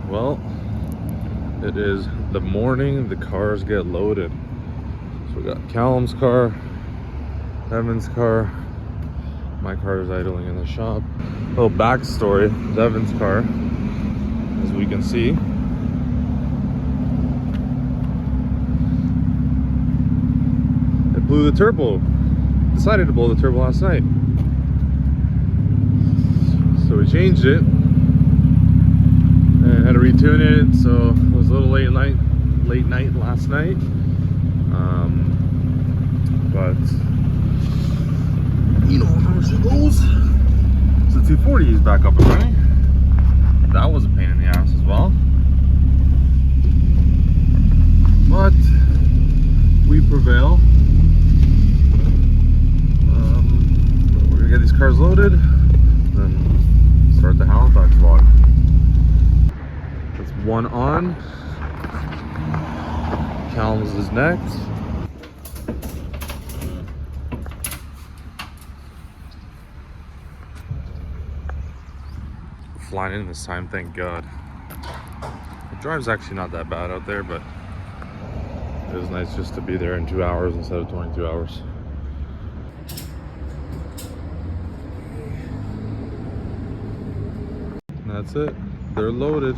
Well, it is the morning, the cars get loaded. So we got Callum's car, Evan's car, my car is idling in the shop. A little backstory, Evan's car, as we can see. It blew the turbo. Decided to blow the turbo last night. So we changed it and had to retune it, so it was a little late night last night. But you know how much it goes. So 240 is back up and running. That was a pain in the ass as well. But we prevail. We're gonna get these cars loaded, then start the Halifax vlog. That's one on. Callum's is next. Flying in this time, thank God. The drive's actually not that bad out there, but it was nice just to be there in 2 hours instead of 22 hours. And that's it. They're loaded.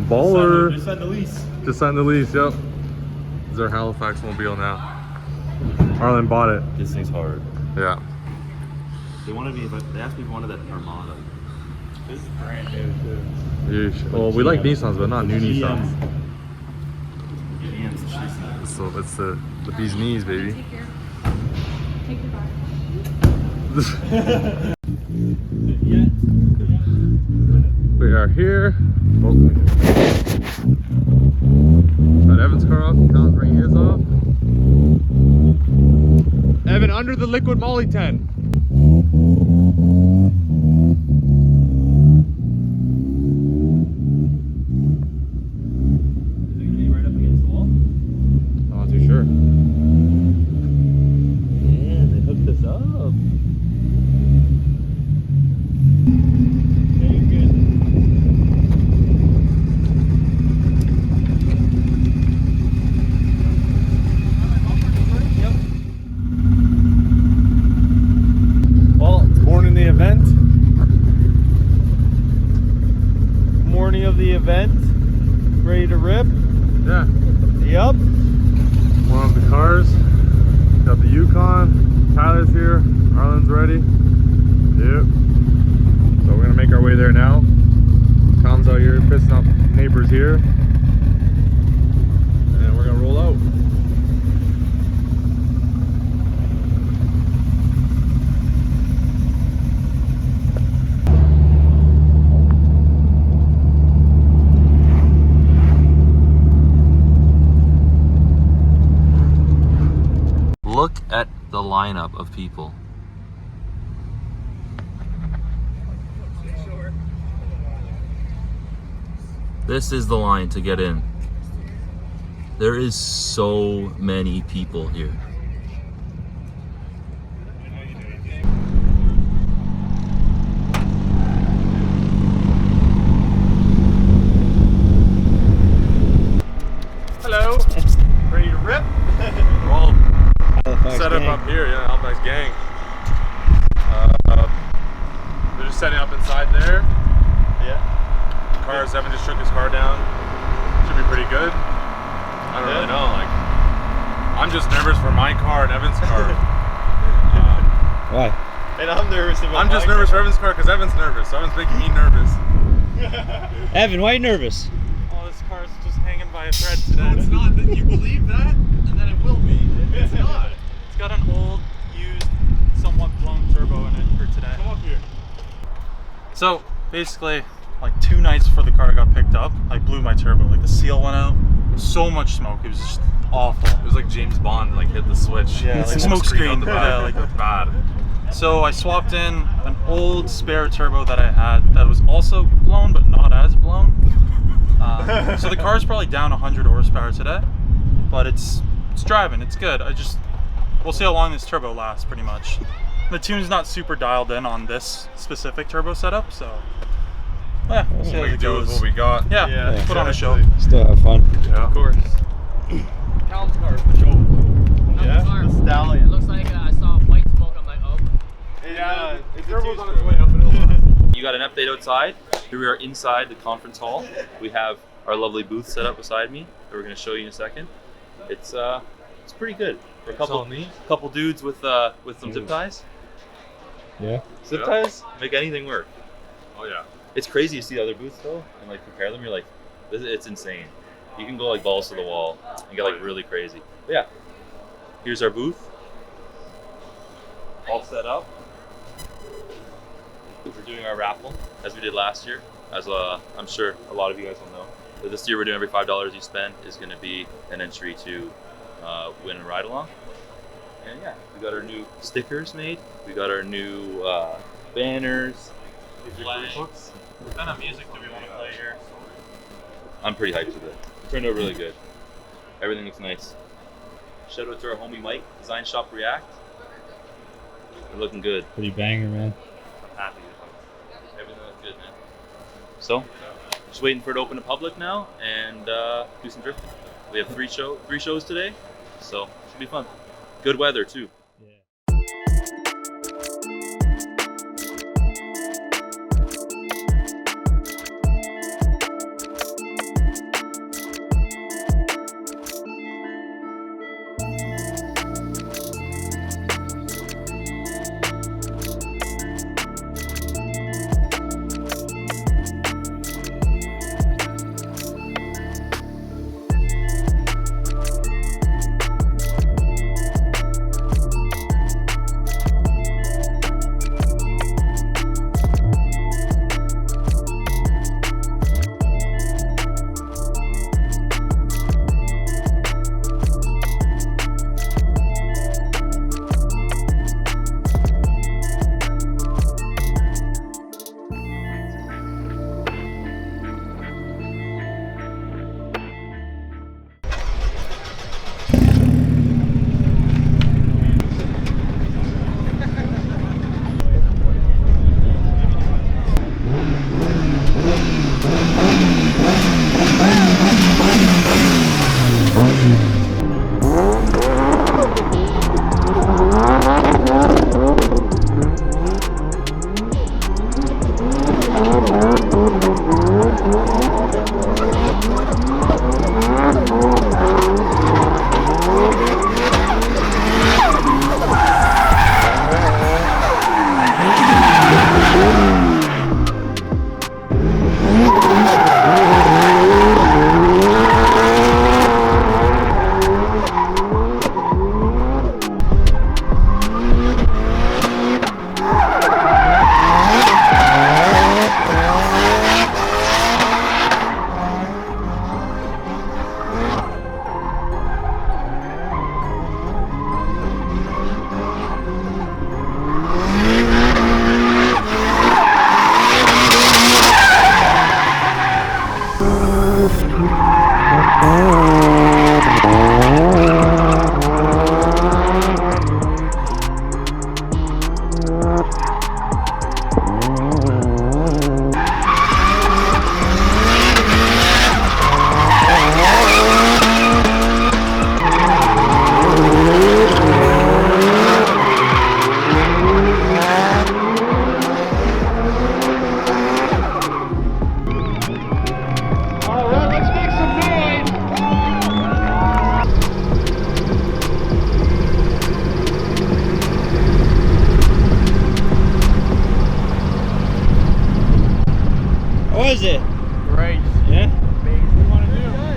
Baller. Just signed the lease. Just signed the lease, yep. This is our Halifax mobile now. Arlen bought it. This thing's hard. Yeah. They wanted me, but they asked me if I wanted that Armada. This is brand new too. Yeesh. Well, we like Nissans, but not new Nissans. GM's cheesy. So it's the bee's knees, baby. Take your bar. We are here. Oh. Got Evan's car off. Callum's bringing his off. Evan, under the liquid molly tent. Is it gonna be right up against the wall? I'm not too sure. Yeah, they hooked us up. Morning of the event, ready to rip. Yeah. Yep. One of the cars. Got the Yukon. Tyler's here. Arlen's ready. Yep. So we're gonna make our way there now. Tom's out here pissing off neighbors here. And we're gonna roll out. Look at the lineup of people. This is the line to get in. There is so many people here. Hello. Ready to rip? We're all set up here, yeah, Halifax gang. They're just setting up inside there. Yeah. Cars, Evan just shook his car down. Should be pretty good. I don't really know, like, I'm just nervous for my car and Evan's car. Why? And I'm nervous about I'm just nervous for Evan's car because Evan's nervous, so Evan's making me nervous. Evan, why are you nervous? Oh, this car's just hanging by a thread today. No, it's not. You believe that, and then it will be. It's not. It's got an old, used, somewhat blown turbo in it for today. Come up here. So basically, like 2 nights before the car got picked up, I blew my turbo. Like the seal went out. So much smoke. It was just awful. It was like James Bond, like hit the switch. Yeah, like smoke screen. Yeah, like bad. So I swapped in an old spare turbo that I had that was also blown, but not as blown. So the car's probably down 100 horsepower today, but it's it's driving. It's good. We'll see how long this turbo lasts, pretty much. The tune's not super dialed in on this specific turbo setup, so yeah, we'll see how it do with goes. what we got. Yeah, put on a show. Still have fun. Yeah. Of course. Callum's car is the show. Yeah? Car. The It Stallion. looks like I saw white smoke. I'm like, oh. Yeah, The turbo's on its way up. You got an update outside. Here we are inside the conference hall. We have our lovely booth set up beside me that we're going to show you in a second. It's pretty good. For a couple dudes with some zip ties. Yeah. Zip ties make anything work. Oh yeah. It's crazy to see other booths though and like compare them. You're like, it's insane. You can go like balls to the wall and get like really crazy. But yeah, here's our booth, all set up. We're doing our raffle as we did last year. As I'm sure a lot of you guys will know. But this year we're doing every $5 you spend is going to be an entry to win a ride along. And yeah, we got our new stickers made. We got our new banners. Flags. What kind of music do we want to play here? I'm pretty hyped with it. It turned out really good. Everything looks nice. Shout out to our homie Mike, Design Shop React. They're looking good. Pretty banger, man. I'm happy with it. Everything looks good, man. So, just waiting for it to open to public now and do some drifting. We have three shows today, so should be fun. Good weather too. What is it? Great. Yeah? Amazing. What do you want to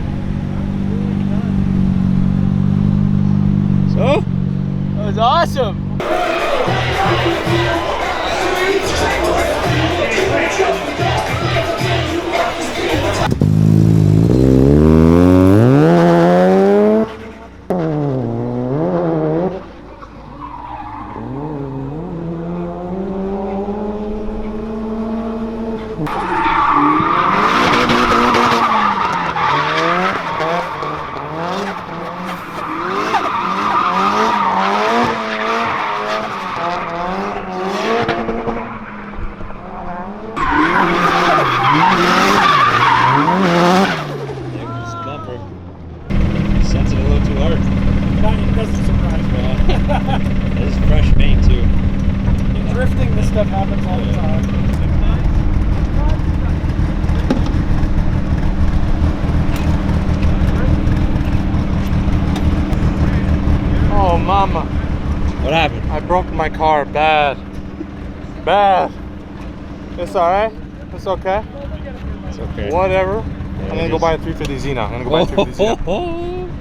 do? So? That was awesome. doesn't surprise me. This is fresh paint too. Drifting, this stuff happens all the time. Oh, mama. What happened? I broke my car bad. Bad. It's alright. It's okay. It's okay. Whatever. I'm gonna go buy a 350Z now. I'm gonna go buy a 350Z now.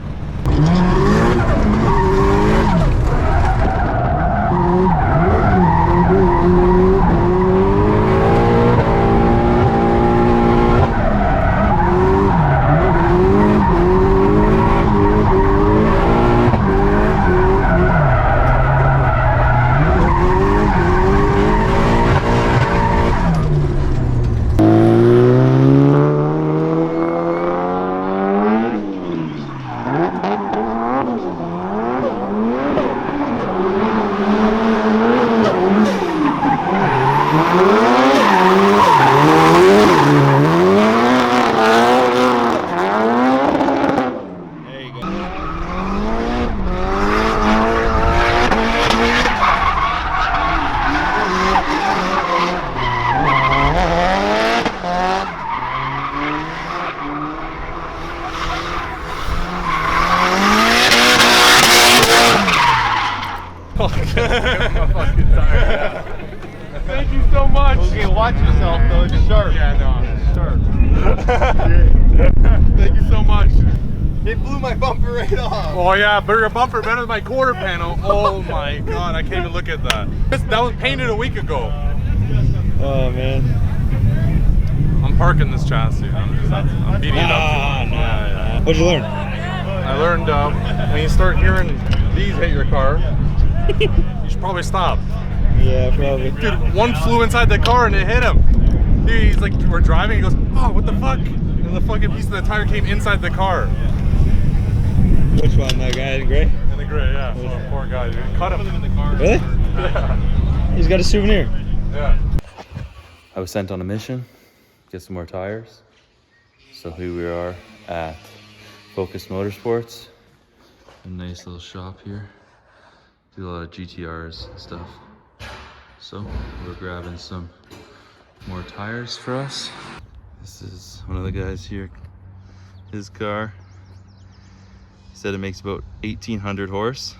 Thank you so much. Okay, watch yourself though. It's sharp. Yeah, no, it's sharp. Thank you so much. It blew my bumper right off. Oh yeah, better a bumper, better than my quarter panel. Oh my god, I can't even look at that. That was painted a week ago. Oh man. I'm parking this chassis. I'm beating it up. Yeah. What'd you learn? I learned when you start hearing these hit your car, you should probably stop. Yeah, probably. Dude, one flew inside the car and it hit him. Dude, he's like, we're driving, he goes, oh, what the fuck? And the fucking piece of the tire came inside the car. Which one? That guy in gray? In the gray, yeah. Oh, poor guy, dude. Cut him in the car. Really? Yeah. He's got a souvenir. Yeah. I was sent on a mission, get some more tires. So here we are at Focus Motorsports. A nice little shop here. Do a lot of GTRs and stuff. So we're grabbing some more tires for us. This is one of the guys here, his car. He said it makes about 1,800 horse.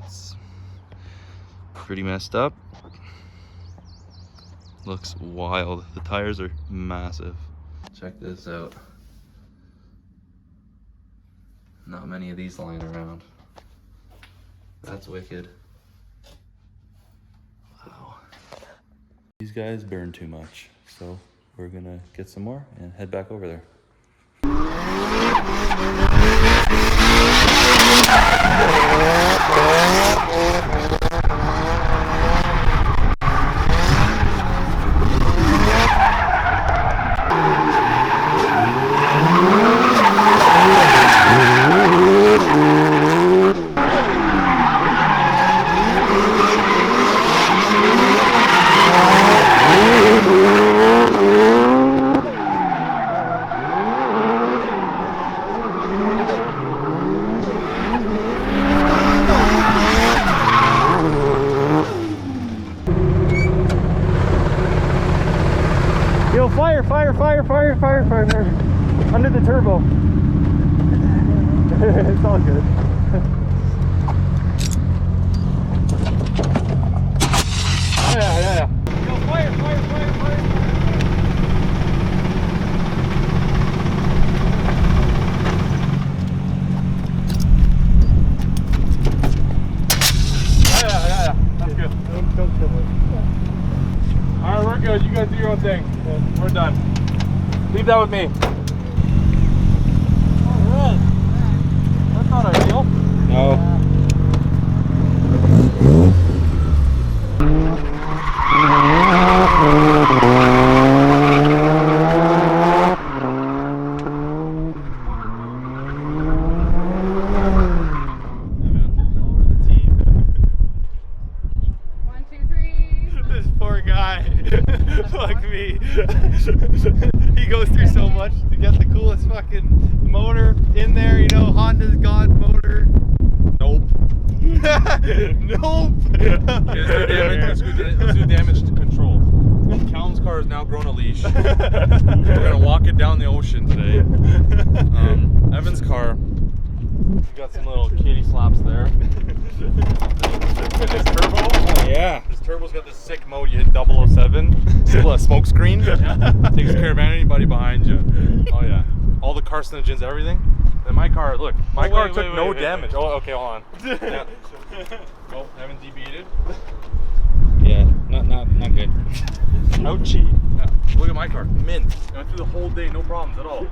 It's pretty messed up. Looks wild. The tires are massive. Check this out. Not many of these lying around. That's wicked. Wow. These guys burn too much, so we're gonna get some more and head back over there. Yo, fire. Under the turbo. It's all good. Yeah. Yo, fire. Yeah. That's good. Don't kill it. Alright, we're good. You guys do your own thing. We're done. Leave that with me. Alright. That's not ideal. No. This poor guy. Fuck me. He goes through so much to get the coolest fucking motor in there, you know, Honda's God motor. Nope. Nope. Let's do damage to control. Callum's car has now grown a leash. We're gonna walk it down the ocean today. Evan's car, we got some little kitty slaps there. His turbo, Oh, yeah. his turbo's got this sick mode. You hit 007, still a smoke screen. Takes care of anybody behind you. Oh yeah, all the carcinogens, everything. And my car, look, my car took no damage. Oh, okay, hold on. Yeah. Oh, Evan DB'd. Yeah, not good. Ouchie. Yeah. Look at my car, mint. I went through the whole day, no problems at all.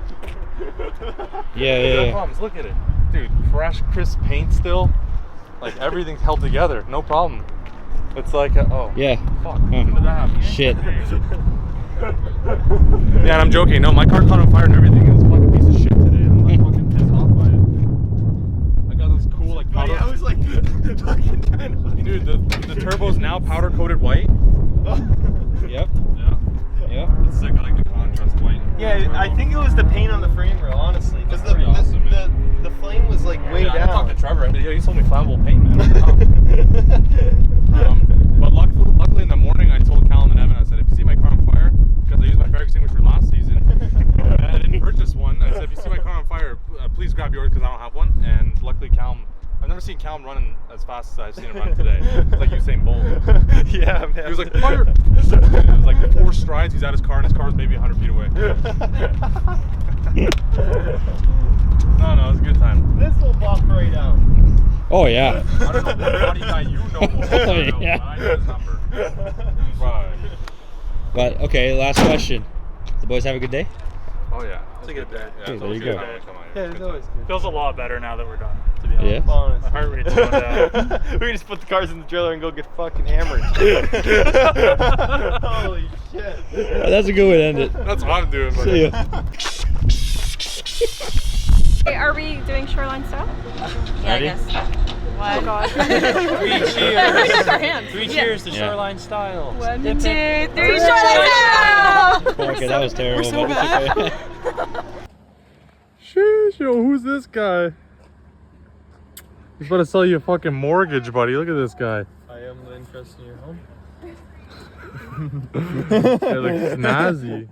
Yeah, No problems. Look at it, dude. Fresh, crisp paint still. Like everything's held together, no problem. It's like, oh, Yeah. fuck. When did that happen? Shit. Yeah, and I'm joking. No, my car caught on fire and everything. It was a fucking piece of shit today. I'm like fucking pissed off by it. I got this cool like powder. I was like fucking trying to find Dude, the turbo's now powder coated white. Yep. Yeah. Yep. It's sick. I like the contrast white. Yeah, I think it was the paint on the frame rail, honestly, because That's pretty awesome, the flame was like way I down. talked to Trevor. I mean, he told me flammable paint, man. But luckily in the morning, I told Callum and Evan, I said, if you see my car on fire, because I used my fire extinguisher last season, and I didn't purchase one, I said, if you see my car on fire, please grab yours because I don't have one. And luckily, Callum, I've never seen Callum running as fast as I've seen him run today. It's like Usain Bolt. Yeah, man. He was like, fire! It was like 4 strides, he's at his car, and his car was maybe 100 feet away. No, it was a good time. This will bop right down. Oh, yeah. I don't know what body guy you know. I know, Yeah. but I know his number. Right. But, okay, last question. The boys have a good day? Oh yeah. It's a good day. Yeah, Hey, it's there always you a good go. time to come out Yeah, here. it's always good. Feels a lot better now that we're done, to be honest. Yeah. Honest. My heart rate's going down. We can just put the cars in the trailer and go get fucking hammered. Holy shit. That's a good way to end it. That's what I'm doing. See ya. Hey, are we doing shoreline style? Yeah, Ready? I guess. What? Oh god. 3 cheers. Our hands. 3 cheers to Yeah. shoreline style. 1, 2, 3, shoreline style! Okay, that was terrible. We're so but bad. it's okay. Sheesh, yo, who's this guy? He's about to sell you a fucking mortgage, buddy. Look at this guy. I am the interest in your home. He looks snazzy.